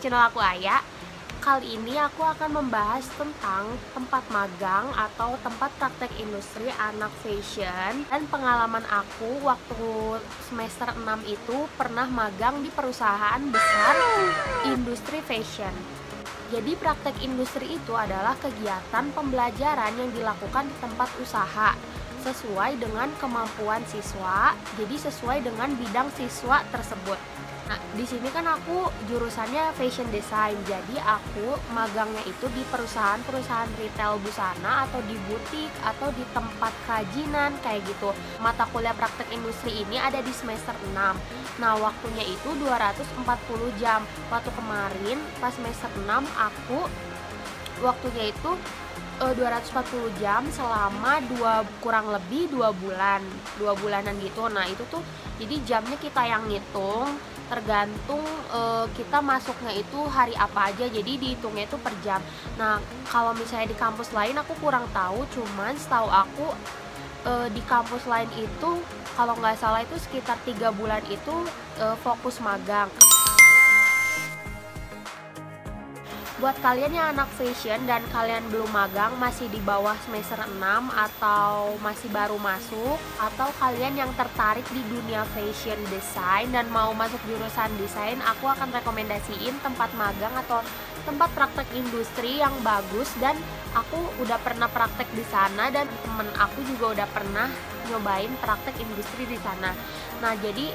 channel aku Aya. Kali ini aku akan membahas tentang tempat magang atau tempat praktek industri anak fashion. Dan pengalaman aku waktu semester 6 itu pernah magang di perusahaan besar industri fashion. Jadi praktek industri itu adalah kegiatan pembelajaran yang dilakukan di tempat usaha sesuai dengan kemampuan siswa, jadi sesuai dengan bidang siswa tersebut. Nah, di sini kan aku jurusannya fashion design, jadi aku magangnya itu di perusahaan-perusahaan retail busana atau di butik atau di tempat kerajinan kayak gitu. Mata kuliah praktek industri ini ada di semester 6. Nah, waktunya itu 240 jam. Waktu kemarin pas semester 6 aku waktunya itu 240 jam selama kurang lebih 2 bulanan gitu. Nah, itu tuh jadi jamnya kita yang ngitung, tergantung kita masuknya itu hari apa aja, jadi dihitungnya itu per jam. Nah, kalau misalnya di kampus lain aku kurang tahu, cuman setahu aku di kampus lain itu kalau nggak salah itu sekitar 3 bulan itu fokus magang. Buat kalian yang anak fashion dan kalian belum magang, masih di bawah semester 6 atau masih baru masuk, atau kalian yang tertarik di dunia fashion design dan mau masuk jurusan desain, aku akan rekomendasiin tempat magang atau tempat praktek industri yang bagus. Dan aku udah pernah praktek di sana dan temen aku juga udah pernah nyobain praktek industri di sana. Nah, jadi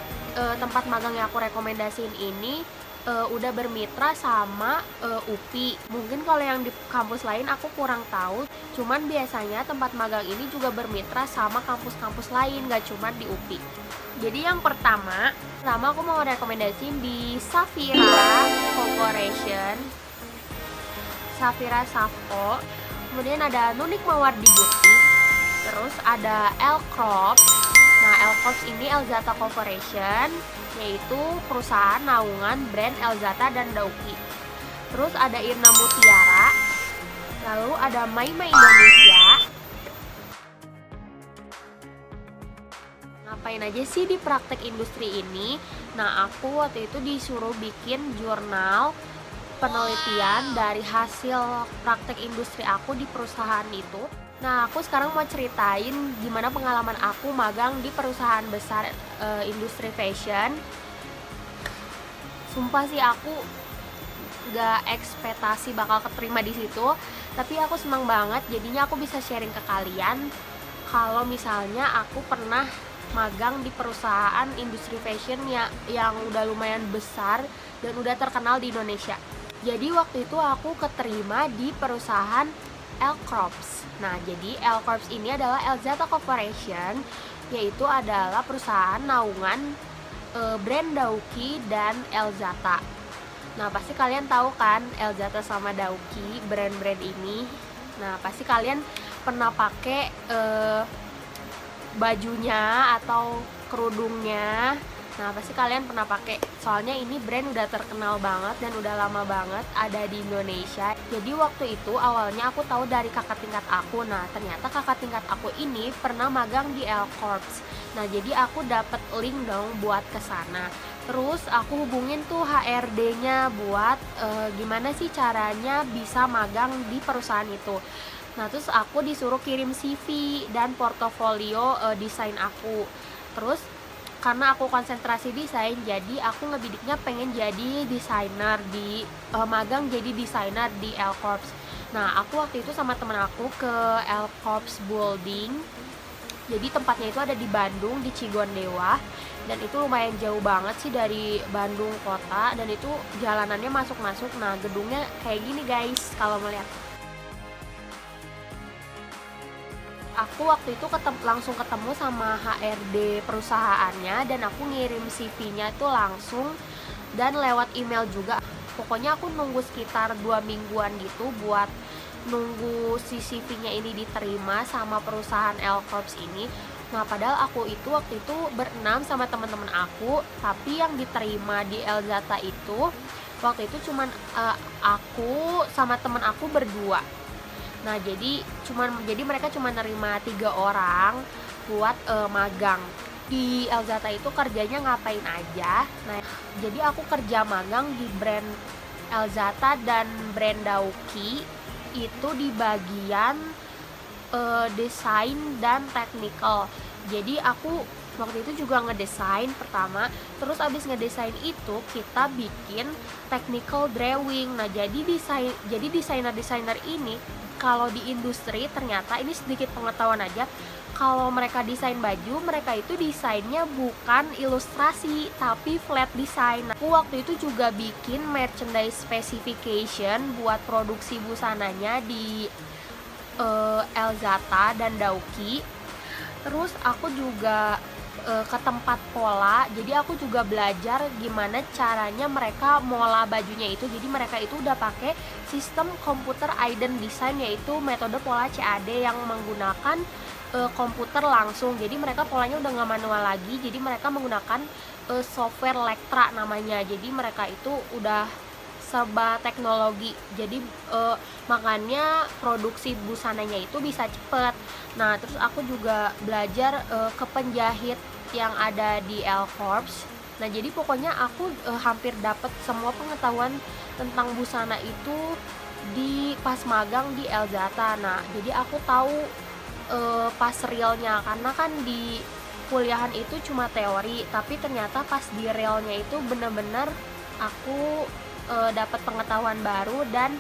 tempat magang yang aku rekomendasiin ini udah bermitra sama UPI. Mungkin kalau yang di kampus lain aku kurang tahu, cuman biasanya tempat magang ini juga bermitra sama kampus-kampus lain, gak cuman di UPI. Jadi yang pertama aku mau rekomendasiin di Safira Corporation, Safira Safco. Kemudian ada Nunik Mawardi Butik, terus ada L Crops. Nah, L Crops ini Elzata Corporation, yaitu perusahaan naungan brand Elzata dan Dauki. Terus ada Irna Mutiara, lalu ada Maima Indonesia. Ngapain aja sih di praktek industri ini? Nah, aku waktu itu disuruh bikin jurnal penelitian dari hasil praktek industri aku di perusahaan itu. Nah, aku sekarang mau ceritain gimana pengalaman aku magang di perusahaan besar industri fashion. Sumpah sih aku gak ekspektasi bakal keterima di situ, tapi aku senang banget jadinya aku bisa sharing ke kalian kalau misalnya aku pernah magang di perusahaan industri fashion yang udah lumayan besar dan udah terkenal di Indonesia. Jadi waktu itu aku keterima di perusahaan L Corps. Nah, jadi L Corps ini adalah Elzata Corporation, yaitu adalah perusahaan naungan brand Dauki dan Elzata. Nah, pasti kalian tahu kan Elzata sama Dauki, brand-brand ini. Nah, pasti kalian pernah pakai bajunya atau kerudungnya. Nah, pasti kalian pernah pakai, soalnya ini brand udah terkenal banget dan udah lama banget ada di Indonesia. Jadi waktu itu awalnya aku tahu dari kakak tingkat aku. Nah, ternyata kakak tingkat aku ini pernah magang di L Corps. Nah, jadi aku dapet link dong buat kesana. Terus aku hubungin tuh HRD-nya buat gimana sih caranya bisa magang di perusahaan itu. Nah, terus aku disuruh kirim CV dan portofolio desain aku. Terus karena aku konsentrasi desain, jadi aku ngebidiknya pengen jadi desainer di magang jadi desainer di L Corps. Nah, aku waktu itu sama temen aku ke L Corps Building. Jadi tempatnya itu ada di Bandung, di Cigondewa, dan itu lumayan jauh banget sih dari Bandung kota, dan itu jalanannya masuk-masuk. Nah, gedungnya kayak gini guys kalau melihat. Aku waktu itu langsung ketemu sama HRD perusahaannya dan aku ngirim CV-nya itu langsung dan lewat email juga. Pokoknya aku nunggu sekitar 2 mingguan gitu buat nunggu si CV-nya ini diterima sama perusahaan L Corps ini. Nah, padahal aku itu waktu itu berenam sama teman-teman aku, tapi yang diterima di Elzata itu waktu itu cuman aku sama teman aku berdua. Nah, jadi mereka cuma nerima 3 orang buat magang. Di Elzata itu kerjanya ngapain aja? Nah, jadi aku kerja magang di brand Elzata dan brand Dauki itu di bagian desain dan technical. Jadi aku waktu itu juga ngedesain pertama, terus abis ngedesain itu kita bikin technical drawing. Nah jadi desainer ini kalau di industri ternyata ini sedikit pengetahuan aja, kalau mereka desain baju, mereka itu desainnya bukan ilustrasi tapi flat design. Aku waktu itu juga bikin merchandise specification buat produksi busananya di Elzata dan Dauki. Terus aku juga ke tempat pola, jadi aku juga belajar gimana caranya mereka mola bajunya itu. Jadi mereka itu udah pakai sistem computer aided design, yaitu metode pola CAD yang menggunakan komputer langsung. Jadi mereka polanya udah nggak manual lagi, jadi mereka menggunakan software Lectra namanya. Jadi mereka itu udah serba teknologi, jadi makanya produksi busananya itu bisa cepet. Nah terus aku juga belajar ke penjahit yang ada di L Corps. Nah jadi pokoknya aku hampir dapet semua pengetahuan tentang busana itu di pas magang di Elzata. Nah jadi aku tahu pas realnya, karena kan di kuliahan itu cuma teori, tapi ternyata pas di realnya itu bener-bener aku dapat pengetahuan baru dan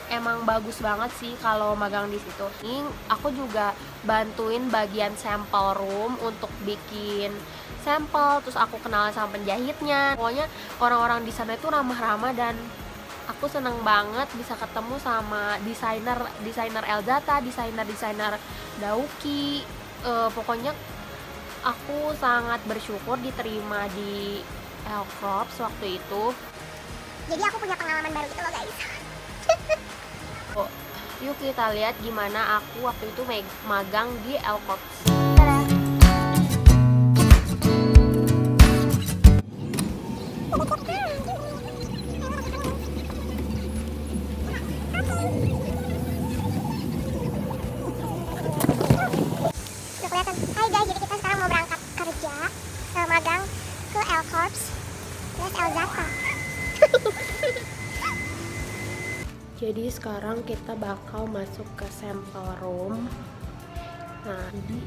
emang bagus banget sih kalau magang di situ. Ini aku juga bantuin bagian sampel room untuk bikin sampel, terus aku kenalan sama penjahitnya. Pokoknya orang-orang di sana itu ramah-ramah dan aku seneng banget bisa ketemu sama desainer Elzata, desainer Dauki. Pokoknya aku sangat bersyukur diterima di L Corps waktu itu. Jadi aku punya pengalaman baru gitu loh guys. Yuk kita lihat gimana aku waktu itu magang di L Corps. Hai guys, jadi kita sekarang mau berangkat kerja magang ke L Corps plus Elzata. Jadi sekarang kita bakal masuk ke sampel room. Nah, jadi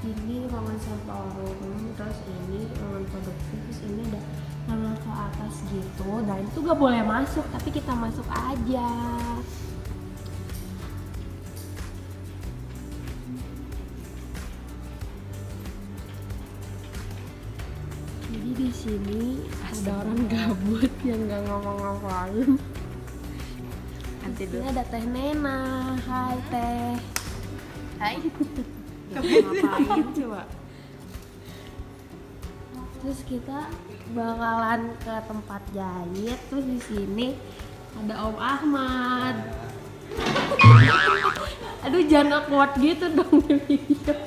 ini ruangan sampel room, terus ini ruangan produksi, terus ini ada level ke atas gitu. Dan itu gak boleh masuk, tapi kita masuk aja. Jadi di sini ada orang gabut yang gak ngomong-ngomong. Ini ada Teh Nena. Hai Teh. Hai. Ngapain coba? Terus kita bakalan ke tempat jahit. Terus di sini ada Om Ahmad. Aduh jangan kuat gitu dong di video.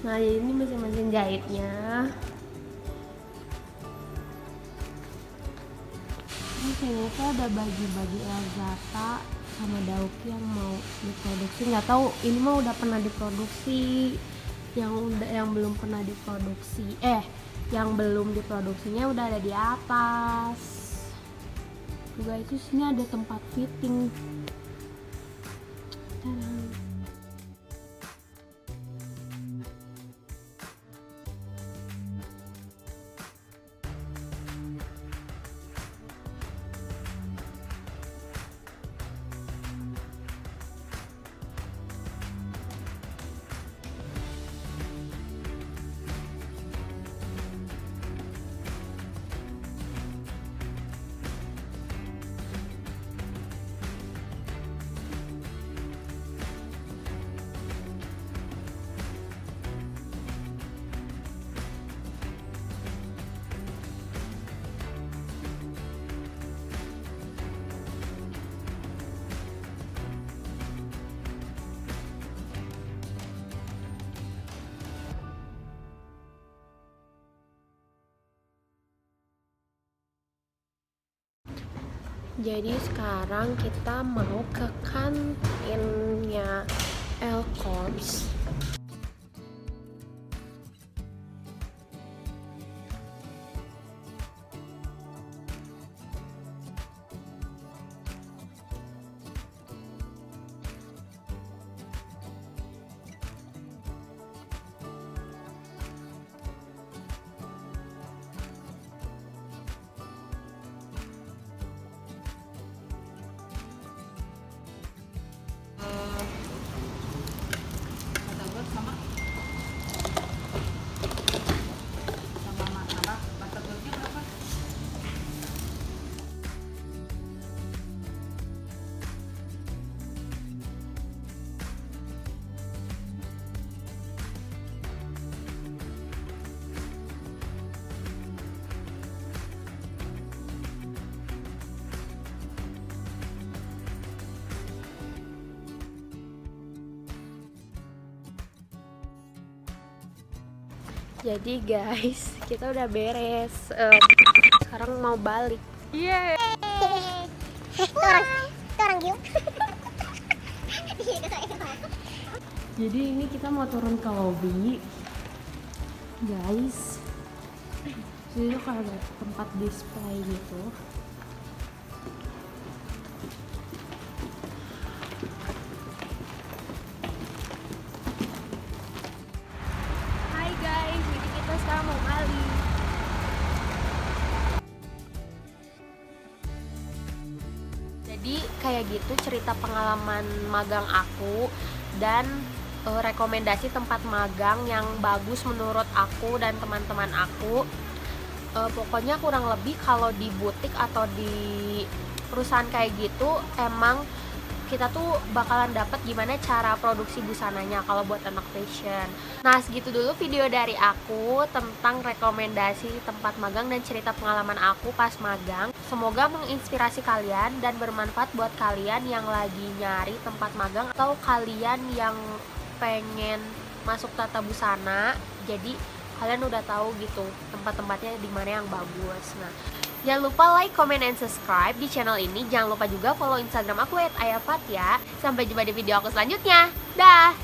Nah ini mesin-mesin jahitnya. Ternyata ada baju-baju Elzata sama Dauki yang mau diproduksi. Nggak tahu ini mah udah pernah diproduksi, yang belum pernah diproduksi, yang belum diproduksinya udah ada di atas. Juga itu sini ada tempat fitting. Tadang. Jadi sekarang kita mau ke kantinnya L Corps. Jadi guys, kita udah beres. Sekarang mau balik. Yeay. Itu orang gium. Jadi ini kita mau turun ke lobby, guys. Jadi kalau ada tempat display gitu. Hai guys, jadi kita sekarang mau balik. Jadi kayak gitu cerita pengalaman magang aku dan rekomendasi tempat magang yang bagus menurut aku dan teman-teman aku. Pokoknya kurang lebih kalau di butik atau di perusahaan kayak gitu emang kita tuh bakalan dapat gimana cara produksi busananya kalau buat anak fashion. Nah, segitu dulu video dari aku tentang rekomendasi tempat magang dan cerita pengalaman aku pas magang. Semoga menginspirasi kalian dan bermanfaat buat kalian yang lagi nyari tempat magang atau kalian yang pengen masuk tata busana. Jadi kalian udah tahu gitu tempat-tempatnya di mana yang bagus. Nah, jangan lupa like, comment, and subscribe di channel ini. Jangan lupa juga follow Instagram aku @ayafat ya. Sampai jumpa di video aku selanjutnya. Dah.